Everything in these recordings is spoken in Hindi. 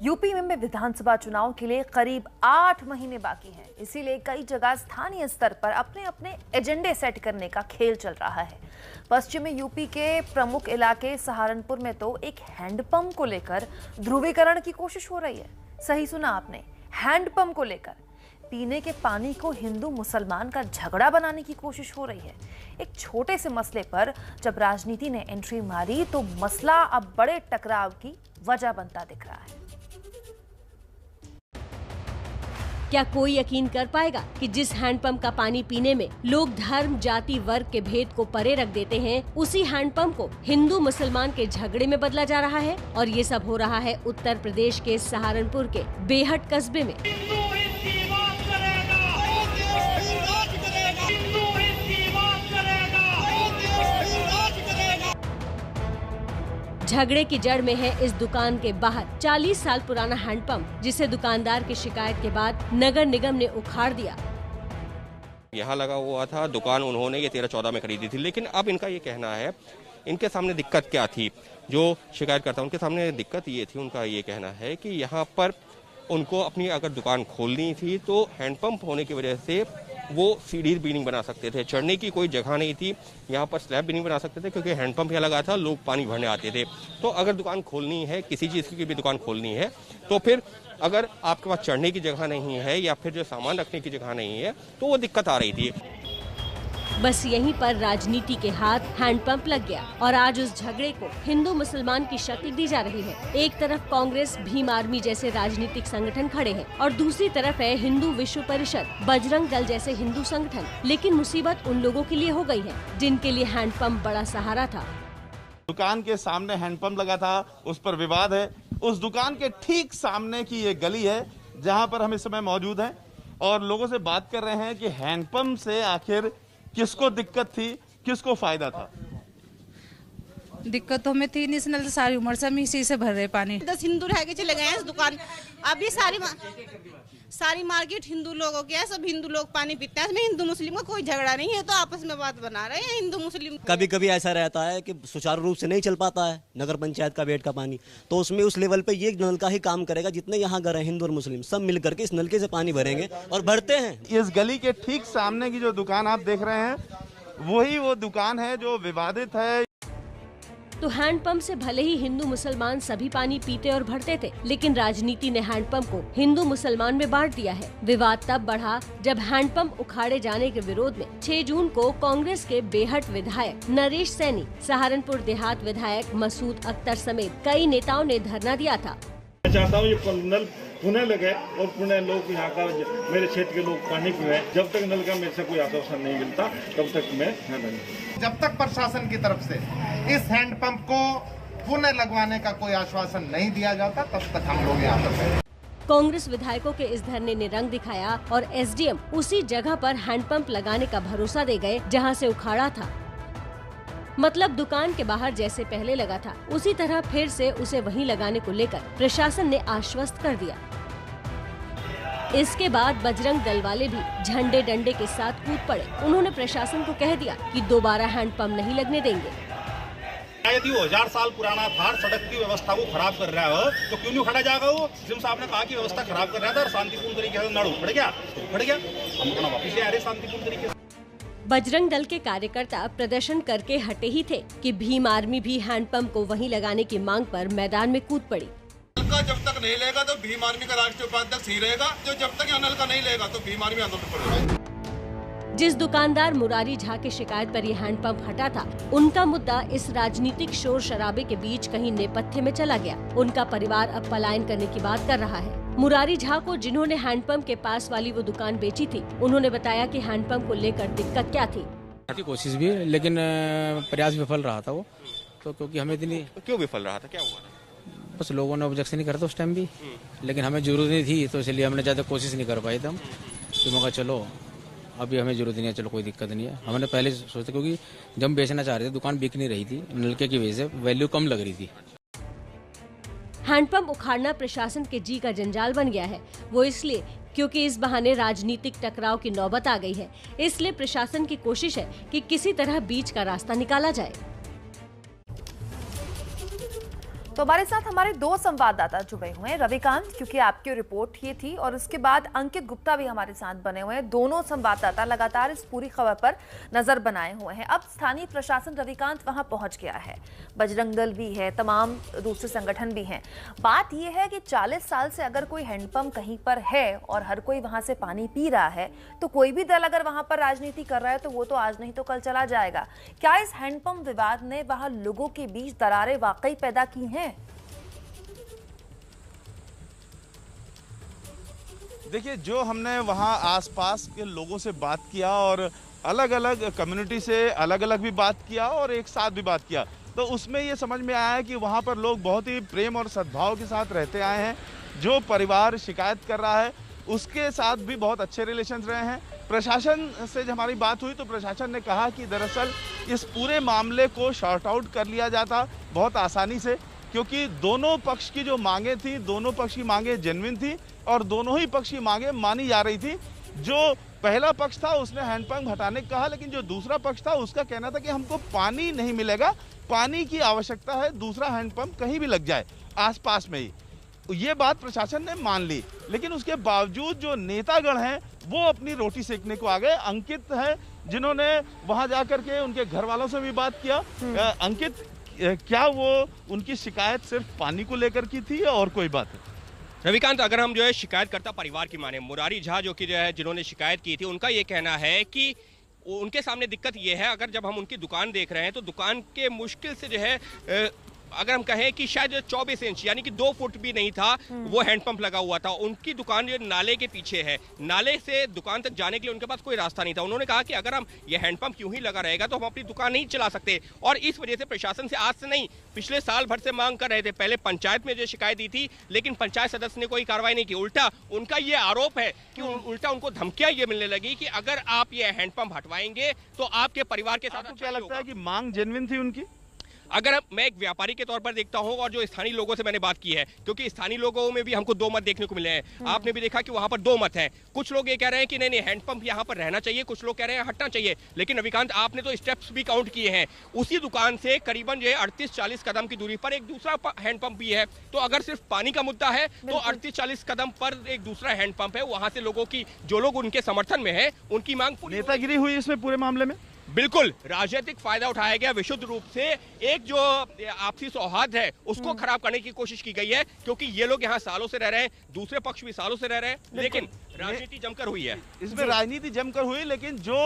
यूपी में विधानसभा चुनाव के लिए करीब 8 महीने बाकी हैं। इसीलिए कई जगह स्थानीय स्तर पर अपने अपने एजेंडे सेट करने का खेल चल रहा है। पश्चिमी यूपी के प्रमुख इलाके सहारनपुर में तो एक हैंडपंप को लेकर ध्रुवीकरण की कोशिश हो रही है। सही सुना आपने, हैंडपंप को लेकर पीने के पानी को हिंदू मुसलमान का झगड़ा बनाने की कोशिश हो रही है। एक छोटे से मसले पर जब राजनीति ने एंट्री मारी तो मसला अब बड़े टकराव की वजह बनता दिख रहा है। क्या कोई यकीन कर पाएगा कि जिस हैंडपंप का पानी पीने में लोग धर्म, जाति, वर्ग के भेद को परे रख देते हैं, उसी हैंडपंप को हिंदू मुसलमान के झगड़े में बदला जा रहा है। और ये सब हो रहा है उत्तर प्रदेश के सहारनपुर के बेहट कस्बे में। झगड़े की जड़ में है इस दुकान के बाहर 40 साल पुराना हैंडपंप, जिसे दुकानदार की शिकायत के बाद नगर निगम ने उखाड़ दिया। यहाँ लगा हुआ था दुकान, उन्होंने ये 13-14 में खरीदी थी, लेकिन अब इनका ये कहना है, इनके सामने दिक्कत क्या थी, जो शिकायत करता उनके सामने दिक्कत ये थी, उनका ये कहना है कि यहाँ पर उनको अपनी अगर दुकान खोलनी थी तो हैंडपंप होने की वजह से वो सीढ़ी भी नहीं बना सकते थे, चढ़ने की कोई जगह नहीं थी, यहाँ पर स्लैब भी नहीं बना सकते थे क्योंकि हैंडपंप यहाँ लगा था, लोग पानी भरने आते थे। तो अगर दुकान खोलनी है, किसी चीज़ की भी दुकान खोलनी है, तो फिर अगर आपके पास चढ़ने की जगह नहीं है या फिर जो सामान रखने की जगह नहीं है तो वो दिक्कत आ रही थी। बस यहीं पर राजनीति के हाथ हैंडपंप लग गया और आज उस झगड़े को हिंदू मुसलमान की शक्ल दी जा रही है। एक तरफ कांग्रेस, भीम आर्मी जैसे राजनीतिक संगठन खड़े हैं और दूसरी तरफ है हिंदू विश्व परिषद, बजरंग दल जैसे हिंदू संगठन। लेकिन मुसीबत उन लोगों के लिए हो गई है जिनके लिए हैंडपंप बड़ा सहारा था। दुकान के सामने हैंडपंप लगा था, उस पर विवाद है। उस दुकान के ठीक सामने की ये गली है जहाँ पर हम इस समय मौजूद हैं और लोगों से बात कर रहे हैं कि हैंडपंप से आखिर किसको दिक्कत थी, किसको फायदा था। दिक्कत तो हमें थी नहीं, नल सारी उम्र से हम इसी से भर रहे पानी। 10 हिंदू रह के चले गए हैं इस दुकान। अभी सारी मार्केट हिंदू लोगों की है, सब हिंदू लोग पानी पीते हैं। इसमें हिंदू मुस्लिम का कोई झगड़ा नहीं है, तो आपस में बात बना रहे हैं हिंदू मुस्लिम। कभी कभी ऐसा रहता है कि सुचारू रूप से नहीं चल पाता है नगर पंचायत का बेड का पानी, तो उसमें उस लेवल पे ये नल का ही काम करेगा। जितने यहाँ घर हैं हिंदू और मुस्लिम सब मिल करके इस नलके से पानी भरेंगे और भरते हैं। इस गली के ठीक सामने की जो दुकान आप देख रहे हैं वही वो दुकान है जो विवादित है। तो हैंडपंप से भले ही हिंदू मुसलमान सभी पानी पीते और भरते थे, लेकिन राजनीति ने हैंडपंप को हिंदू मुसलमान में बांट दिया है। विवाद तब बढ़ा जब हैंडपंप उखाड़े जाने के विरोध में 6 जून को कांग्रेस के बेहट विधायक नरेश सैनी, सहारनपुर देहात विधायक मसूद अख्तर समेत कई नेताओं ने धरना दिया था। मैं चाहता हूँ ये नल पुणे लगे और पुणे लोग यहाँ का, मेरे क्षेत्र के लोग पानी पिए। जब तक नल का मेरे से कोई आश्वासन नहीं मिलता तब तक मैं नहीं। जब तक प्रशासन की तरफ से इस हैंडपंप को पुनः लगवाने का कोई आश्वासन नहीं दिया जाता तब तक हम लोग यहाँ पर हैं। कांग्रेस विधायकों के इस धरने ने रंग दिखाया और एसडीएम उसी जगह पर हैंडपंप लगाने का भरोसा दे गए जहां से उखाड़ा था। मतलब दुकान के बाहर जैसे पहले लगा था उसी तरह फिर से उसे वहीं लगाने को लेकर प्रशासन ने आश्वस्त कर दिया। इसके बाद बजरंग दल वाले भी झंडे डंडे के साथ कूद पड़े। उन्होंने प्रशासन को कह दिया कि दोबारा हैंडपंप नहीं लगने देंगे। यदि वो 1000 साल पुराना था, सड़क की व्यवस्था को खराब कर रहा हो तो क्यों नहीं खड़ा जाएगा? वो सीएम साहब ने कहा कि व्यवस्था खराब कर रहा था और शांतिपूर्ण तरीके से नड़ उखड़ गया, हम अपना वापिस ले आ रहे शांतिपूर्ण तरीके से। बजरंग दल के कार्यकर्ता प्रदर्शन करके हटे ही थे कि भीम आर्मी भी हैंडपंप को वहीं लगाने की मांग पर मैदान में कूद पड़ी। नल का जब तक नहीं लेगा तो भीम आर्मी का राष्ट्रीय उपाध्यक्ष ही रहेगा, जो जब तक यहाँ नल का नहीं लेगा तो भीम आर्मी आंदोलन करेगा। जिस दुकानदार मुरारी झा की शिकायत पर यह हैंडपंप हटा था, उनका मुद्दा इस राजनीतिक शोर शराबे के बीच कहीं नेपथ्य में चला गया। उनका परिवार अब पलायन करने की बात कर रहा है। मुरारी झा को जिन्होंने हैंडपंप के पास वाली वो दुकान बेची थी, उन्होंने बताया कि हैंडपंप को लेकर दिक्कत क्या थी। कोशिश भी लेकिन प्रयास विफल रहा था वो, तो क्योंकि हमें इतनी। क्यों विफल रहा था, क्या हुआ था? बस लोगों ने ऑब्जेक्शन नहीं करा था उस टाइम भी, लेकिन हमें जरूरत नहीं थी तो इसलिए हमने ज्यादा कोशिश नहीं कर पाए थे हम। तो मैं कहा चलो अभी हमें जरूरत नहीं है, चलो कोई दिक्कत नहीं है। हमने पहले सोचा क्योंकि जब हम बेचना चाह रहे थे दुकान बिक नहीं रही थी, नलके की वजह से वैल्यू कम लग रही थी। हैंडपंप उखाड़ना प्रशासन के जी का जंजाल बन गया है। वो इसलिए क्योंकि इस बहाने राजनीतिक टकराव की नौबत आ गई है। इसलिए प्रशासन की कोशिश है कि किसी तरह बीच का रास्ता निकाला जाए। तो हमारे साथ हमारे दो संवाददाता जुड़े हुए हैं। रविकांत, क्योंकि आपकी रिपोर्ट ये थी, और उसके बाद अंकित गुप्ता भी हमारे साथ बने हुए हैं। दोनों संवाददाता लगातार इस पूरी खबर पर नजर बनाए हुए हैं। अब स्थानीय प्रशासन रविकांत वहां पहुंच गया है, बजरंग दल भी है, तमाम दूसरे संगठन भी हैं। बात यह है कि 40 साल से अगर कोई हैंडपंप कहीं पर है और हर कोई वहां से पानी पी रहा है, तो कोई भी दल अगर वहां पर राजनीति कर रहा है तो वो तो आज नहीं तो कल चला जाएगा। क्या इस हैंडपंप विवाद ने वहां लोगों के बीच दरारें वाकई पैदा की हैं? देखिए, जो हमने वहाँ आसपास के लोगों से बात किया और अलग अलग कम्युनिटी से अलग अलग भी बात किया और एक साथ भी बात किया, तो उसमें ये समझ में आया कि वहाँ पर लोग बहुत ही प्रेम और सद्भाव के साथ रहते आए हैं। जो परिवार शिकायत कर रहा है उसके साथ भी बहुत अच्छे रिलेशन रहे हैं। प्रशासन से जब हमारी बात हुई तो प्रशासन ने कहा कि दरअसल इस पूरे मामले को शॉर्ट आउट कर लिया जाता बहुत आसानी से, क्योंकि दोनों पक्ष की जो मांगें थी, दोनों पक्ष की मांगें जेन्युइन थी और दोनों ही पक्ष की मांगें मानी जा रही थी। जो पहला पक्ष था उसने हैंडपंप हटाने को कहा, लेकिन जो दूसरा पक्ष था उसका कहना था कि हमको पानी नहीं मिलेगा, पानी की आवश्यकता है, दूसरा हैंडपंप कहीं भी लग जाए आसपास में ही। ये बात प्रशासन ने मान ली, लेकिन उसके बावजूद जो नेतागण हैं वो अपनी रोटी सेकने को आ गए। अंकित है जिन्होंने वहां जाकर के उनके घर वालों से भी बात किया। अंकित, क्या वो उनकी शिकायत सिर्फ पानी को लेकर की थी या और कोई बात है? रविकांत, अगर हम जो है शिकायतकर्ता परिवार की माने, मुरारी झा जो कि जो है जिन्होंने शिकायत की थी, उनका ये कहना है कि उनके सामने दिक्कत ये है, अगर जब हम उनकी दुकान देख रहे हैं तो दुकान के मुश्किल से जो है अगर हम कहें कि शायद 24 इंच यानी कि 2 फुट भी नहीं था वो हैंडपंप लगा हुआ था। उनकी दुकान जो नाले के पीछे है, नाले से दुकान तक जाने के लिए उनके पास कोई रास्ता नहीं था। उन्होंने कहा कि अगर हम ये हैंडपंप यूं ही लगा रहेगा तो हम अपनी दुकान नहीं चला सकते, और इस वजह से प्रशासन से आज से नहीं पिछले साल भर से मांग कर रहे थे। पहले पंचायत में जो शिकायत दी थी, लेकिन पंचायत सदस्य ने कोई कार्रवाई नहीं की। उल्टा उनका ये आरोप है कि उल्टा उनको धमकियां ये मिलने लगी कि अगर आप ये हैंडपंप हटवाएंगे तो आपके परिवार के साथ। क्या लगता है कि मांग जेन्युइन थी उनकी? अगर मैं एक व्यापारी के तौर पर देखता हूं और जो स्थानीय लोगों से मैंने बात की है, क्योंकि स्थानीय लोगों में भी हमको 2 मत देखने को मिले हैं। आपने भी देखा कि वहां पर 2 मत हैं। कुछ लोग ये कह रहे हैं कि नहीं हैंडपंप यहां पर रहना चाहिए, कुछ लोग कह रहे हैं हटना चाहिए। लेकिन रविकांत, आपने तो स्टेप्स भी काउंट किए हैं। उसी दुकान से करीबन जो है 38-40 कदम की दूरी पर एक दूसरा हैंडपंप भी है। तो अगर सिर्फ पानी का मुद्दा है तो 38-40 कदम पर एक दूसरा हैंडपंप है। वहां से लोगों की, जो लोग उनके समर्थन में है, उनकी मांग पूरी। नेतागिरी हुई इसमें पूरे मामले में? बिल्कुल राजनीतिक फायदा उठाया गया विशुद्ध रूप से। एक जो आपसी सौहार्द है उसको खराब करने की कोशिश की गई है, क्योंकि ये लोग यहाँ सालों से रह रहे हैं, दूसरे पक्ष भी सालों से रह रहे हैं, लेकिन राजनीति जमकर हुई है। इसमें राजनीति जमकर हुई, लेकिन जो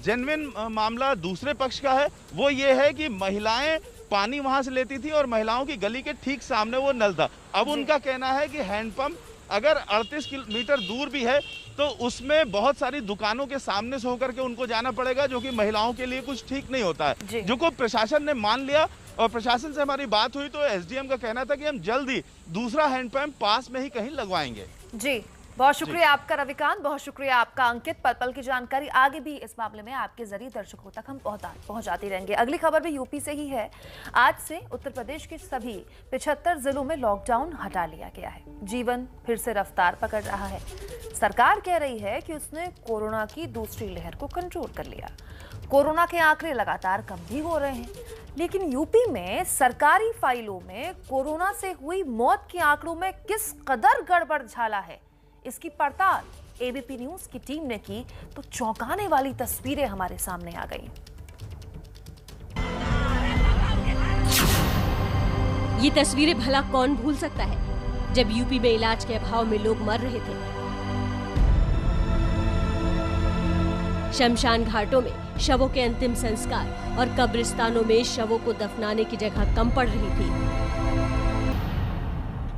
जेन्युइन मामला दूसरे पक्ष का है वो ये है कि महिलाएं पानी वहां से लेती थी और महिलाओं की गली के ठीक सामने वो नल था। अब उनका कहना है कि हैंडपंप अगर 38 किलोमीटर दूर भी है तो उसमें बहुत सारी दुकानों के सामने से होकर के उनको जाना पड़ेगा, जो कि महिलाओं के लिए कुछ ठीक नहीं होता है, जो को प्रशासन ने मान लिया। और प्रशासन से हमारी बात हुई तो एसडीएम का कहना था कि हम जल्द ही दूसरा हैंडपंप पास में ही कहीं लगवाएंगे। जी, बहुत शुक्रिया आपका रविकांत, बहुत शुक्रिया आपका अंकित। पल पल की जानकारी आगे भी इस मामले में आपके जरिए दर्शकों तक हम पहुंचाते रहेंगे। अगली खबर भी यूपी से ही है। आज से उत्तर प्रदेश के सभी 75 जिलों में लॉकडाउन हटा लिया गया है। जीवन फिर से रफ्तार पकड़ रहा है। सरकार कह रही है कि उसने कोरोना की दूसरी लहर को कंट्रोल कर लिया। कोरोना के आंकड़े लगातार कम भी हो रहे हैं, लेकिन यूपी में सरकारी फाइलों में कोरोना से हुई मौत के आंकड़ों में किस कदर गड़बड़ झाला है, इसकी पड़ताल एबीपी न्यूज की टीम ने की तो चौंकाने वाली तस्वीरें हमारे सामने आ गई। ये तस्वीरें भला कौन भूल सकता है, जब यूपी में इलाज के अभाव में लोग मर रहे थे। शमशान घाटों में शवों के अंतिम संस्कार और कब्रिस्तानों में शवों को दफनाने की जगह कम पड़ रही थी।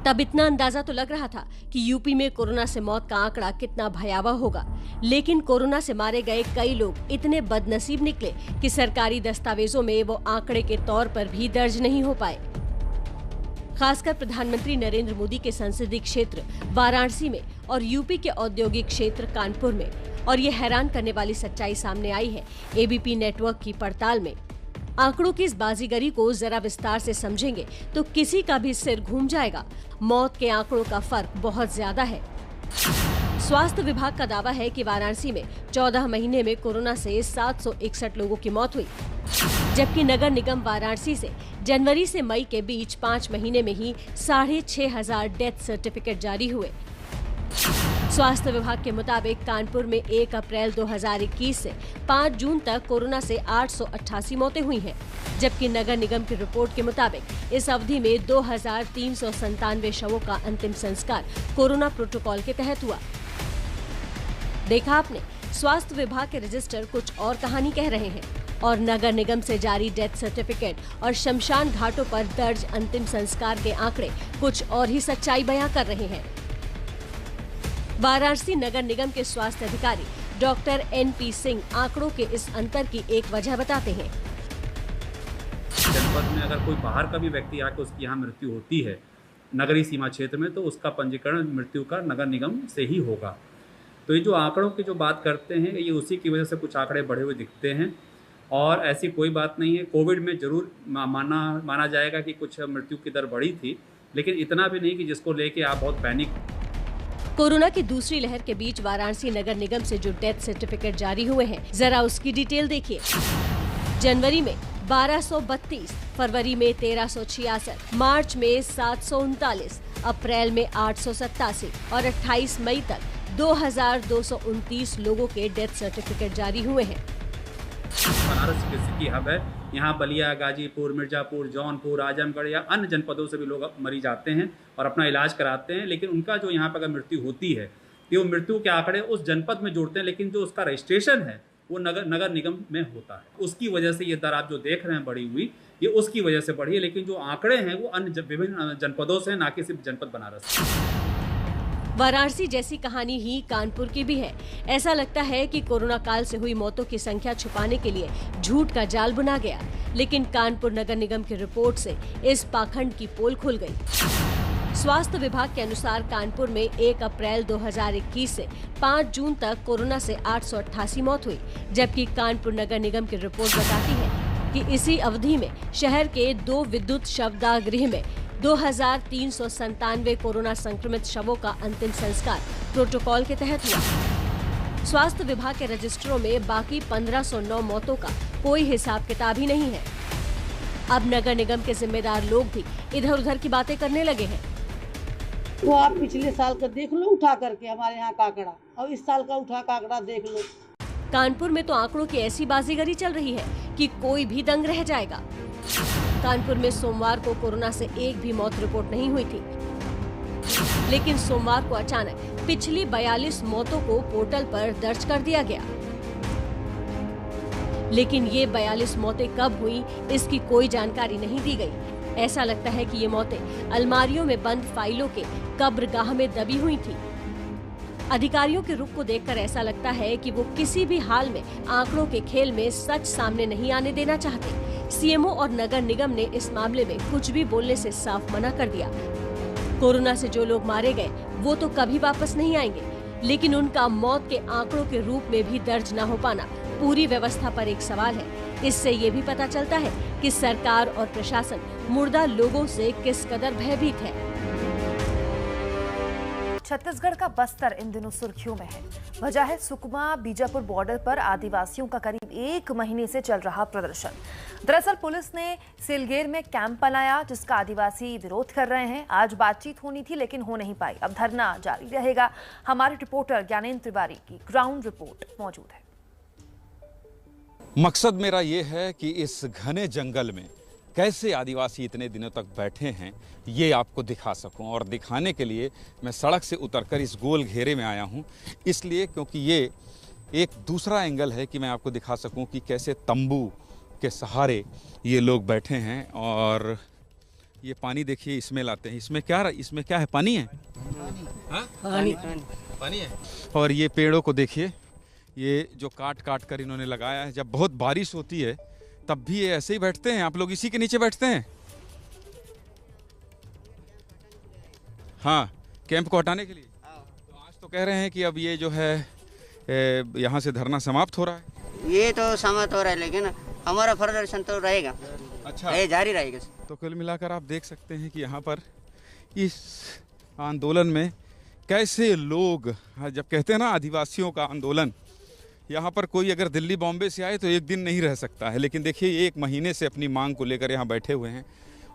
तब इतना अंदाजा तो लग रहा था कि यूपी में कोरोना से मौत का आंकड़ा कितना भयावह होगा, लेकिन कोरोना से मारे गए कई लोग इतने बदनसीब निकले कि सरकारी दस्तावेजों में वो आंकड़े के तौर पर भी दर्ज नहीं हो पाए। खासकर प्रधानमंत्री नरेंद्र मोदी के संसदीय क्षेत्र वाराणसी में और यूपी के औद्योगिक क्षेत्र कानपुर में। और ये हैरान करने वाली सच्चाई सामने आई है एबीपी नेटवर्क की पड़ताल में। आंकड़ों की इस बाजीगरी को जरा विस्तार से समझेंगे तो किसी का भी सिर घूम जाएगा। मौत के आंकड़ों का फर्क बहुत ज्यादा है। स्वास्थ्य विभाग का दावा है कि वाराणसी में 14 महीने में कोरोना से 761 लोगों की मौत हुई, जबकि नगर निगम वाराणसी से जनवरी से मई के बीच 5 महीने में ही 6,500 डेथ सर्टिफिकेट जारी हुए। स्वास्थ्य विभाग के मुताबिक कानपुर में 1 अप्रैल 2021 से 5 जून तक कोरोना से 888 मौतें हुई हैं, जबकि नगर निगम की रिपोर्ट के मुताबिक इस अवधि में 2,397 शवों का अंतिम संस्कार कोरोना प्रोटोकॉल के तहत हुआ। देखा आपने, स्वास्थ्य विभाग के रजिस्टर कुछ और कहानी कह रहे हैं और नगर निगम से जारी डेथ सर्टिफिकेट और शमशान घाटों पर दर्ज अंतिम संस्कार के आंकड़े कुछ और ही सच्चाई बयां कर रहे हैं। वाराणसी नगर निगम के स्वास्थ्य अधिकारी डॉक्टर NP सिंह आंकड़ों के इस अंतर की एक वजह बताते हैं। जनपद में अगर कोई बाहर का भी व्यक्ति आकर उसकी यहाँ मृत्यु होती है नगरीय सीमा क्षेत्र में, तो उसका पंजीकरण मृत्यु का नगर निगम से ही होगा। तो ये जो आंकड़ों की जो बात करते हैं, ये उसी की वजह से कुछ आंकड़े बढ़े हुए दिखते हैं और ऐसी कोई बात नहीं है। कोविड में जरूर माना जाएगा कि कुछ मृत्यु की दर बढ़ी थी, लेकिन इतना भी नहीं कि जिसको लेके आप बहुत पैनिक। कोरोना की दूसरी लहर के बीच वाराणसी नगर निगम से जो डेथ सर्टिफिकेट जारी हुए हैं, जरा उसकी डिटेल देखिए। जनवरी में 1232, फरवरी में 1366, मार्च में 739, अप्रैल में 887 और 28 मई तक 2,229 लोगों के डेथ सर्टिफिकेट जारी हुए हैं। बनारस चिकित्सकीय की हब है, यहाँ बलिया, गाजीपुर, मिर्जापुर, जौनपुर, आजमगढ़ या अन्य जनपदों से भी लोग मरीज आते हैं और अपना इलाज कराते हैं। लेकिन उनका जो यहाँ पर अगर मृत्यु होती है, वो मृत्यु के आंकड़े उस जनपद में जोड़ते हैं, लेकिन जो उसका रजिस्ट्रेशन है वो नगर निगम में होता है। उसकी वजह से ये दर आप जो देख रहे हैं बढ़ी हुई, ये उसकी वजह से बढ़ी है। लेकिन जो आंकड़े हैं वो अन्य विभिन्न जनपदों से, ना कि सिर्फ जनपद बनारस। वाराणसी जैसी कहानी ही कानपुर की भी है। ऐसा लगता है कि कोरोना काल से हुई मौतों की संख्या छुपाने के लिए झूठ का जाल बुना गया, लेकिन कानपुर नगर निगम की रिपोर्ट से इस पाखंड की पोल खुल गई। स्वास्थ्य विभाग के अनुसार कानपुर में 1 अप्रैल 2021 से 5 जून तक कोरोना से 888 मौत हुई, जबकि कानपुर नगर निगम की रिपोर्ट बताती है कि इसी अवधि में शहर के 2 विद्युत शवदाह गृह में 2,397 कोरोना संक्रमित शवों का अंतिम संस्कार प्रोटोकॉल के तहत हुआ। स्वास्थ्य विभाग के रजिस्टरों में बाकी 1509 मौतों का कोई हिसाब किताब ही नहीं है। अब नगर निगम के जिम्मेदार लोग भी इधर उधर की बातें करने लगे हैं। तो आप पिछले साल का देख लो उठा करके हमारे यहाँ का आंकड़ा, और इस साल का उठा का आंकड़ा देख लो। कानपुर में तो आंकड़ों की ऐसी बाजीगरी चल रही है कि कोई भी दंग रह जाएगा। कानपुर में सोमवार को कोरोना से एक भी मौत रिपोर्ट नहीं हुई थी, लेकिन सोमवार को अचानक पिछली 42 मौतों को पोर्टल पर दर्ज कर दिया गया। लेकिन ये 42 मौतें कब हुई, इसकी कोई जानकारी नहीं दी गई। ऐसा लगता है कि ये मौतें अलमारियों में बंद फाइलों के कब्रगाह में दबी हुई थी। अधिकारियों के रुख को देखकर ऐसा लगता है कि वो किसी भी हाल में आंकड़ों के खेल में सच सामने नहीं आने देना चाहते। सीएमओ और नगर निगम ने इस मामले में कुछ भी बोलने से साफ मना कर दिया। कोरोना से जो लोग मारे गए वो तो कभी वापस नहीं आएंगे, लेकिन उनका मौत के आंकड़ों के रूप में भी दर्ज न हो पाना पूरी व्यवस्था पर एक सवाल है। इससे ये भी पता चलता है कि सरकार और प्रशासन मुर्दा लोगों से किस कदर भयभीत है। छत्तीसगढ़ का बस्तर इन दिनों सुर्खियों में है। वजह है सुकमा बीजापुर बॉर्डर पर आदिवासियों का करीब 1 महीने से चल रहा प्रदर्शन। दरअसल पुलिस ने सिलगेर में कैंप बनाया, जिसका आदिवासी विरोध कर रहे हैं। आज बातचीत होनी थी लेकिन हो नहीं पाई। अब धरना जारी रहेगा। हमारे रिपोर्टर ज्ञानेंद्र तिवारी की ग्राउंड रिपोर्ट मौजूद है। मकसद मेरा ये है कि इस घने जंगल में कैसे आदिवासी इतने दिनों तक बैठे हैं ये आपको दिखा सकूं, और दिखाने के लिए मैं सड़क से उतरकर इस गोल घेरे में आया हूं, इसलिए क्योंकि ये एक दूसरा एंगल है कि मैं आपको दिखा सकूं कि कैसे तंबू के सहारे ये लोग बैठे हैं। और ये पानी देखिए, इसमें लाते हैं। इसमें क्या है? पानी है। पानी है। और ये पेड़ों को देखिए, ये जो काट काट कर इन्होंने लगाया है। जब बहुत बारिश होती है तब भी ये ऐसे ही बैठते हैं। आप लोग इसी के नीचे बैठते हैं? हाँ, कैंप को हटाने के लिए। तो आज तो कह रहे हैं कि अब ये जो है यहाँ से धरना समाप्त हो रहा है। ये तो समाप्त हो रहा है, लेकिन हमारा प्रदर्शन तो रहेगा। अच्छा, ये जारी रहेगा। तो कुल मिलाकर आप देख सकते हैं कि यहाँ पर इस आंदोलन में कैसे लोग, जब कहते हैं ना आदिवासियों का आंदोलन, यहाँ पर कोई अगर दिल्ली बॉम्बे से आए तो एक दिन नहीं रह सकता है, लेकिन देखिए 1 महीने से अपनी मांग को लेकर यहाँ बैठे हुए हैं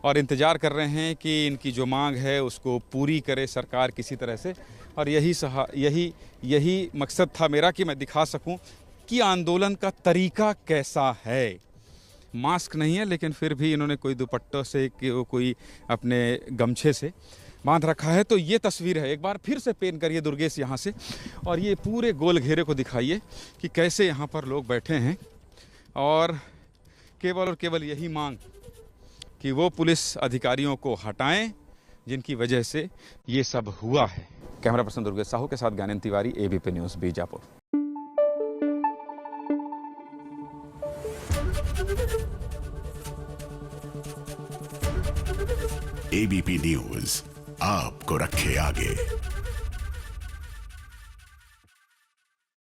और इंतज़ार कर रहे हैं कि इनकी जो मांग है उसको पूरी करे सरकार किसी तरह से। और यही मकसद था मेरा कि मैं दिखा सकूं कि आंदोलन का तरीका कैसा है। मास्क नहीं है, लेकिन फिर भी इन्होंने कोई दुपट्टों से कोई अपने गमछे से बांध रखा है। तो ये तस्वीर है, एक बार फिर से पेन करिए दुर्गेश यहाँ से, और ये पूरे गोल घेरे को दिखाइए कि कैसे यहाँ पर लोग बैठे हैं और केवल यही मांग कि वो पुलिस अधिकारियों को हटाएं जिनकी वजह से ये सब हुआ है। कैमरा पर्सन दुर्गेश साहू के साथ Gyanendra Tiwari, ABP news, Bijapur. ABP news आपको रखे आगे।